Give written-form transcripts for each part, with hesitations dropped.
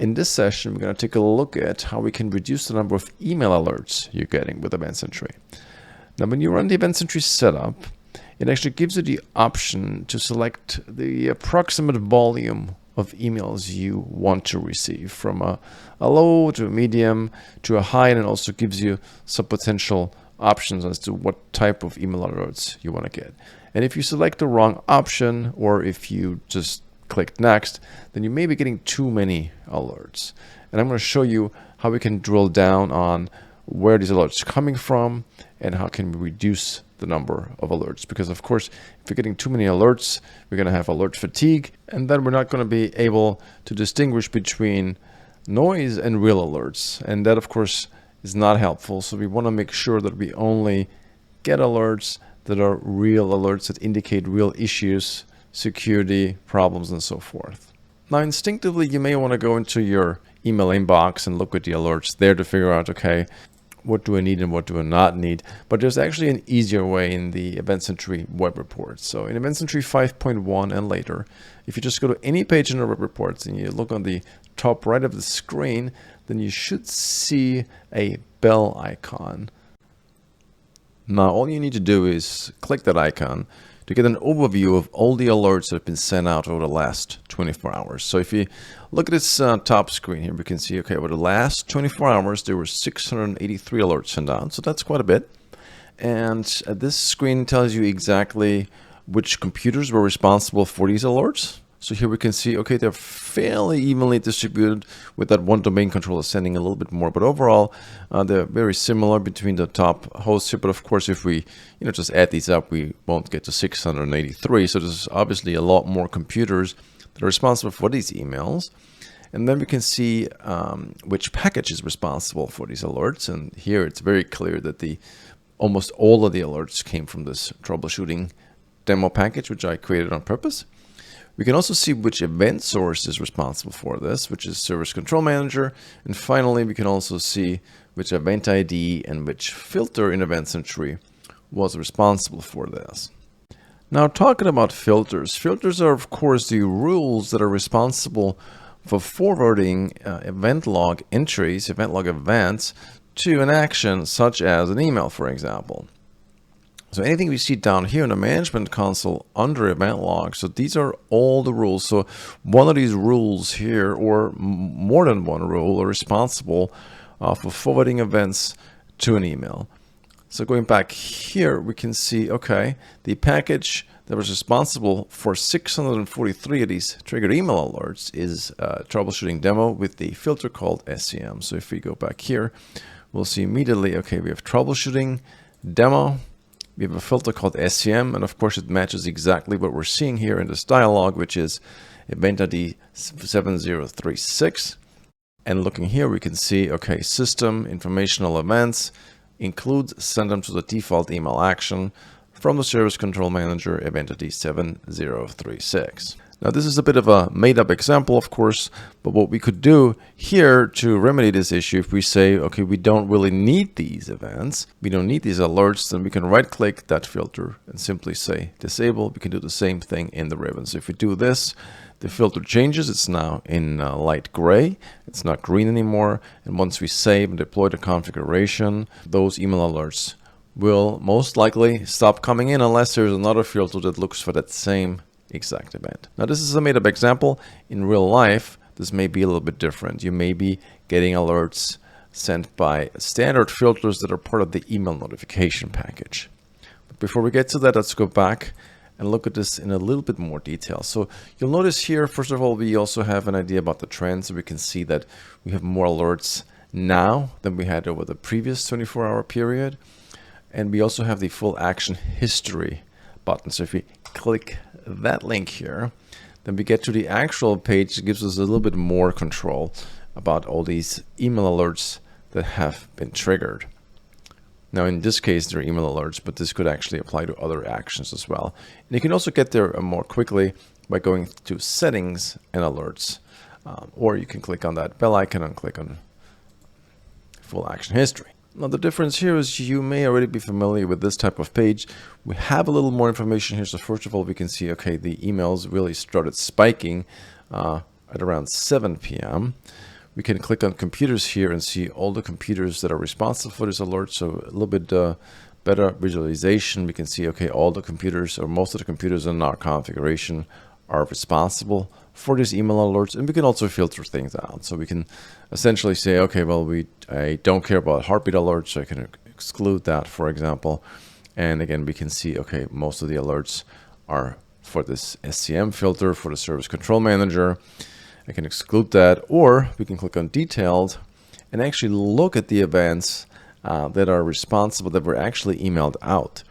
In this session, we're going to take a look at how we can reduce the number of email alerts you're getting with EventSentry. Now, when you run the EventSentry setup, it actually gives you the option to select the approximate volume of emails you want to receive, from a low to a medium to a high, and it also gives you some potential options as to what type of email alerts you want to get. And if you select the wrong option, or if you just click next, then you may be getting too many alerts. And I'm going to show you how we can drill down on where these alerts are coming from and how can we reduce the number of alerts. Because of course, if you're getting too many alerts, we're going to have alert fatigue, and then we're not going to be able to distinguish between noise and real alerts. And that of course is not helpful. So we want to make sure that we only get alerts that are real alerts, that indicate real issues, security problems, and so forth. Now, instinctively, you may want to go into your email inbox and look at the alerts there to figure out, okay, what do I need and what do I not need? But there's actually an easier way in the EventSentry web reports. So in EventSentry 5.1 and later, if you just go to any page in the web reports and you look on the top right of the screen, then you should see a bell icon. Now, all you need to do is click that icon to get an overview of all the alerts that have been sent out over the last 24 hours. So if you look at this top screen here, we can see, okay, over the last 24 hours, there were 683 alerts sent out. So that's quite a bit. And this screen tells you exactly which computers were responsible for these alerts. So here we can see, okay, they're fairly evenly distributed, with that one domain controller sending a little bit more. But overall, they're very similar between the top hosts here. But of course, if we just add these up, we won't get to 683. So there's obviously a lot more computers that are responsible for these emails. And then we can see which package is responsible for these alerts. And here it's very clear that almost all of the alerts came from this troubleshooting demo package, which I created on purpose. We can also see which event source is responsible for this, which is Service Control Manager. And finally, we can also see which event ID and which filter in EventSentry was responsible for this. Now, talking about filters, filters are, of course, the rules that are responsible for forwarding event log entries, event log events, to an action such as an email, for example. So anything we see down here in the management console under event log, so these are all the rules. So one of these rules here, or more than one rule, are responsible for forwarding events to an email. So going back here, we can see, okay, the package that was responsible for 643 of these triggered email alerts is a troubleshooting demo with the filter called SCM. So if we go back here, we'll see immediately, okay, we have troubleshooting demo. We have a filter called SCM, and of course it matches exactly what we're seeing here in this dialog, which is event ID 7036. And looking here, we can see, okay, system informational events includes send them to the default email action from the Service Control Manager, event ID 7036. Now, this is a bit of a made-up example, of course, but what we could do here to remedy this issue, if we say, okay, we don't really need these events, we don't need these alerts, then we can right-click that filter and simply say disable. We can do the same thing in the ribbon. So if we do this, the filter changes. It's now in light gray. It's not green anymore. And once we save and deploy the configuration, those email alerts will most likely stop coming in unless there's another filter that looks for that same exact event. Now, this is a made-up example. In real life, this may be a little bit different. You may be getting alerts sent by standard filters that are part of the email notification package. But before we get to that, let's go back and look at this in a little bit more detail. So you'll notice here, first of all, we also have an idea about the trends. So we can see that we have more alerts now than we had over the previous 24-hour period. And we also have the full action history button. So if we click that link here, then we get to the actual page. It gives us a little bit more control about all these email alerts that have been triggered. Now, in this case, they're email alerts, but this could actually apply to other actions as well. And you can also get there more quickly by going to settings and alerts, or you can click on that bell icon and click on full action history. Now, the difference here is you may already be familiar with this type of page. We have a little more information here. So first of all, we can see, okay, the emails really started spiking at around 7 p.m. We can click on computers here and see all the computers that are responsible for this alert. So a little bit better visualization. We can see, okay, all the computers or most of the computers in our configuration are responsible for these email alerts, and we can also filter things out. So we can essentially say, okay, well, I don't care about heartbeat alerts, so I can exclude that, for example. And again, we can see, okay, most of the alerts are for this SCM filter for the service control manager. I can exclude that, or we can click on detailed and actually look at the events that are responsible, that were actually emailed out.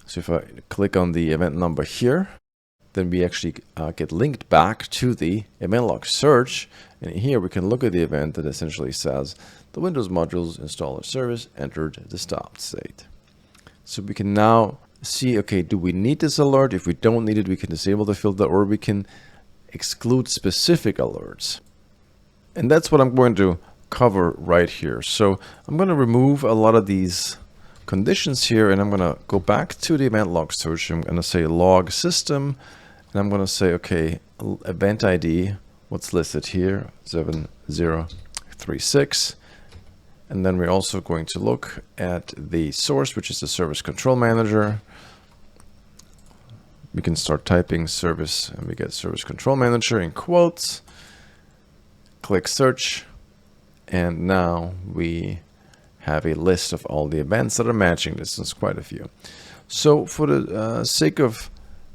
So if I click on the event number here, then we actually get linked back to the event log search. And here we can look at the event that essentially says the Windows modules installer service entered the stopped state. So we can now see, okay, do we need this alert? If we don't need it, we can disable the filter, or we can exclude specific alerts. And that's what I'm going to cover right here. So I'm going to remove a lot of these conditions here, and I'm going to go back to the event log search. I'm going to say log system, and I'm going to say, okay, event ID, what's listed here, 7036. And then we're also going to look at the source, which is the service control manager. We can start typing service, and we get service control manager in quotes. Click search, and now we have a list of all the events that are matching this. There's quite a few. So for the sake of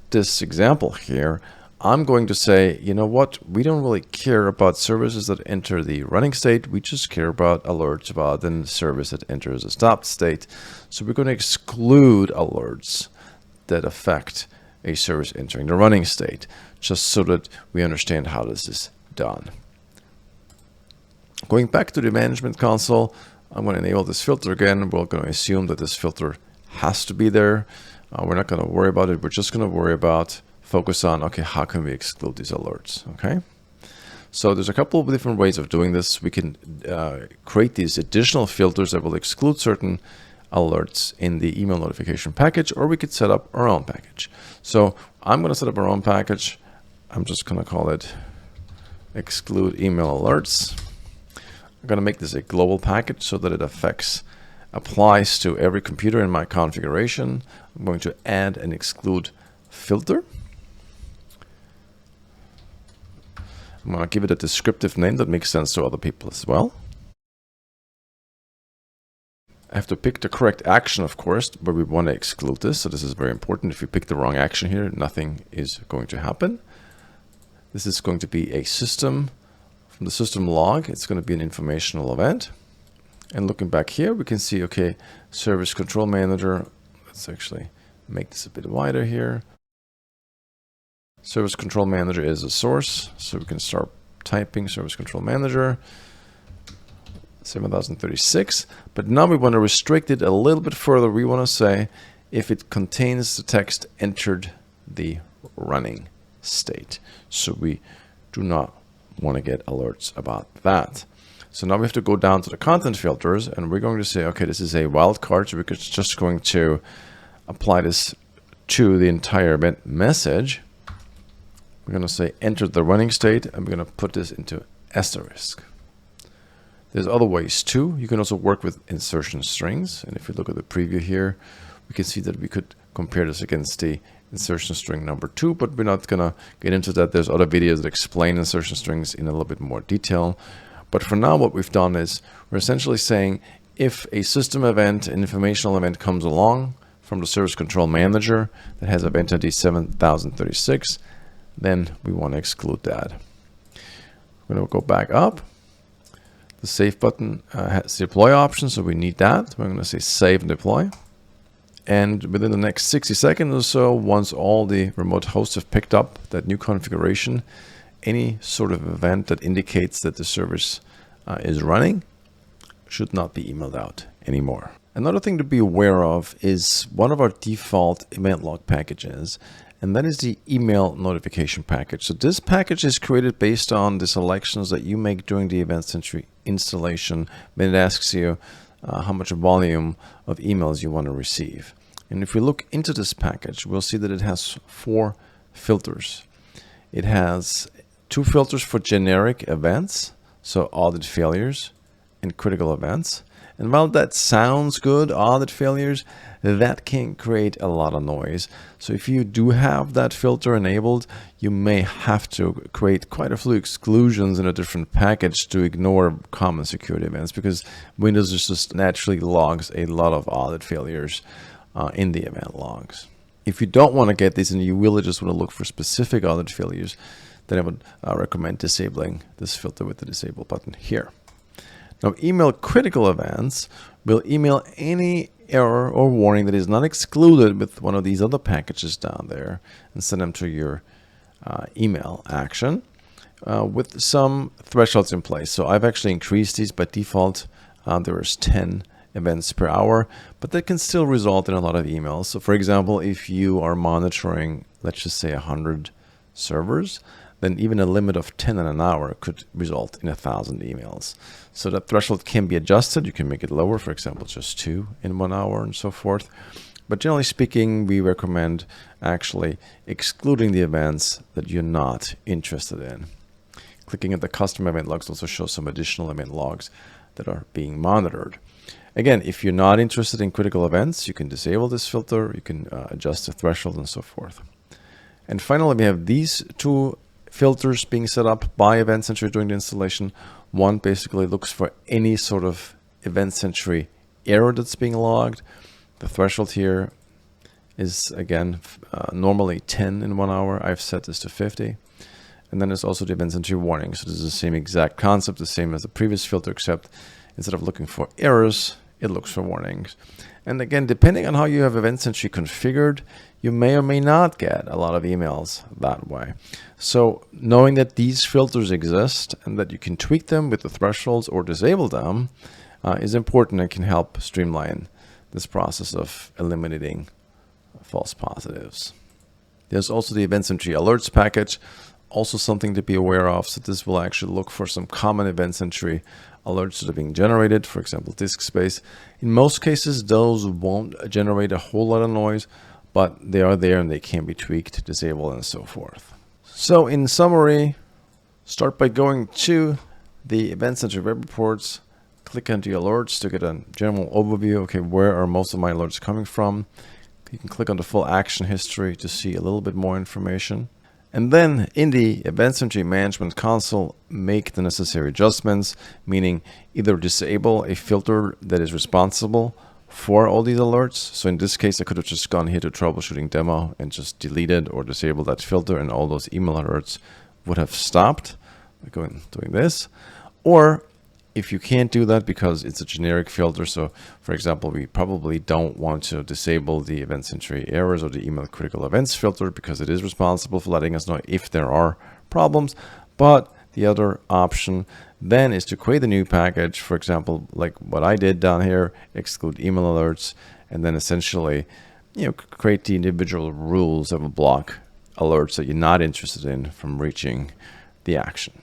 this example here, I'm going to say, you know what, we don't really care about services that enter the running state. We just care about alerts about the service that enters a stopped state. So we're going to exclude alerts that affect a service entering the running state, just so that we understand how this is done. Going back to the management console, I'm going to enable this filter again. We're going to assume that this filter has to be there. We're not going to worry about it. We're just going to worry about, focus on, okay, how can we exclude these alerts? Okay. So there's a couple of different ways of doing this. We can create these additional filters that will exclude certain alerts in the email notification package, or we could set up our own package. So I'm going to set up our own package. I'm just going to call it exclude email alerts. I'm going to make this a global package so that it applies to every computer in my configuration. I'm going to add an exclude filter. I'm going to give it a descriptive name that makes sense to other people as well. I have to pick the correct action, of course, but we want to exclude this. So this is very important. If you pick the wrong action here, nothing is going to happen. This is going to be a system. From the system log, it's going to be an informational event. And looking back here, we can see, okay, service control manager. Let's actually make this a bit wider here. Service control manager is a source. So we can start typing service control manager. 7036, but now we want to restrict it a little bit further. We want to say if it contains the text entered the running state. So we do not want to get alerts about that. So now we have to go down to the content filters, and we're going to say, okay, this is a wildcard, so we're just going to apply this to the entire event message. We're going to say enter the running state, and we're going to put this into asterisk. There's other ways too. You can also work with insertion strings. And if you look at the preview here, we can see that we could compare this against the insertion string number 2, but we're not going to get into that. There's other videos that explain insertion strings in a little bit more detail. But for now, what we've done is we're essentially saying if a system event, an informational event comes along from the service control manager that has event ID 7036, then we want to exclude that. We're going to go back up. The save button has the deploy option, so we need that. We're going to say save and deploy. And within the next 60 seconds or so, once all the remote hosts have picked up that new configuration, any sort of event that indicates that the service is running should not be emailed out anymore. Another thing to be aware of is one of our default event log packages, and that is the email notification package. So this package is created based on the selections that you make during the EventSentry installation when it asks you how much volume of emails you want to receive. And if we look into this package, we'll see that it has 4 filters. It has two filters for generic events, so audit failures and critical events. And while that sounds good, audit failures, that can create a lot of noise. So if you do have that filter enabled, you may have to create quite a few exclusions in a different package to ignore common security events, because Windows just naturally logs a lot of audit failures in the event logs. If you don't want to get these and you really just want to look for specific audit failures, then I would recommend disabling this filter with the disable button here. Now, email critical events will email any error or warning that is not excluded with one of these other packages down there and send them to your email action with some thresholds in place. So I've actually increased these. By default, there is 10 events per hour, but that can still result in a lot of emails. So for example, if you are monitoring, let's just say 100 servers, then even a limit of 10 in an hour could result in 1,000 emails. So that threshold can be adjusted. You can make it lower, for example, just 2 in 1 hour and so forth. But generally speaking, we recommend actually excluding the events that you're not interested in. Clicking at the custom event logs also shows some additional event logs that are being monitored. Again, if you're not interested in critical events, you can disable this filter, you can adjust the threshold and so forth. And finally, we have these two filters being set up by EventSentry during the installation. One basically looks for any sort of EventSentry error that's being logged. The threshold here is, again, normally 10 in 1 hour. I've set this to 50. And then there's also the EventSentry warning. So this is the same exact concept, the same as the previous filter, except instead of looking for errors, it looks for warnings. And again, depending on how you have EventSentry configured, you may or may not get a lot of emails that way. So knowing that these filters exist and that you can tweak them with the thresholds or disable them is important and can help streamline this process of eliminating false positives. There's also the EventSentry alerts package, also something to be aware of. So this will actually look for some common EventSentry alerts that are being generated, for example, disk space. In most cases, those won't generate a whole lot of noise, but they are there and they can be tweaked, disabled, and so forth. So in summary, start by going to the EventSentry web reports, click on the alerts to get a general overview. Okay, where are most of my alerts coming from? You can click on the full action history to see a little bit more information. And then in the EventSentry Management Console, make the necessary adjustments, meaning either disable a filter that is responsible for all these alerts. So in this case, I could have just gone here to troubleshooting demo and just deleted or disabled that filter, and all those email alerts would have stopped by doing this. Or if you can't do that because it's a generic filter, so for example, we probably don't want to disable the EventSentry errors or the email critical events filter because it is responsible for letting us know if there are problems. But the other option then is to create a new package, for example, like what I did down here, exclude email alerts, and then essentially, create the individual rules that will block alerts that you're not interested in from reaching the action.